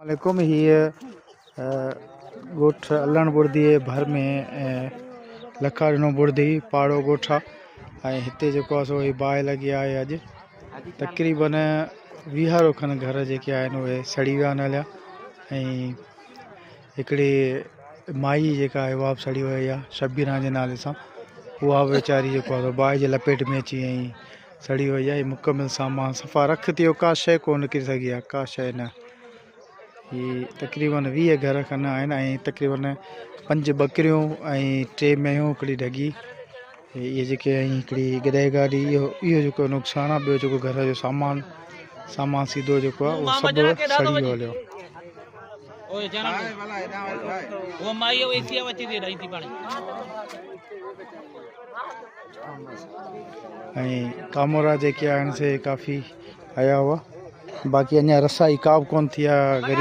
वालेकुम। हीअ ॻोठ अलण बुर्दी भर में लखा ॾिनो बुर्दी पाड़ो ॻोठ आहे ऐं हिते जेको आहे सो बाहि लॻी आहे। अॼु तक़रीबन 20 खनि घर जेके आहिनि उहे सड़ी विया आहिनि हलिया ऐं हिकिड़ी माई जेका आहे उहा बि सड़ी वई आहे शबीरा जे नाले सां। उहा वीचारी जेको आहे बाहि जे लपेट में अची ऐं सड़ी वई आहे। मुकमिल सामान सफ़ा रख थी वियो, का शइ कोन निकिरी सघी आहे, का शइ न। हीअ तक़रीबन 20 घर खनि आहिनि ऐं तक़रीबन 5 बकरियूं ऐं 3 मेंहियूं, हिकिड़ी ढगी, इहे जेके ऐं हिकिड़ी गॾे गाॾी। इहो जेको नुक़सानु आहे। ॿियो जेको घर जो सामान सीधो जेको आहे उहो सभु सड़ी वियो हलियो। ऐं कामोरा जेके आहिनि से काफ़ी आया हुआ, बाक़ी अञा रसाई का बि कोन थी आहे।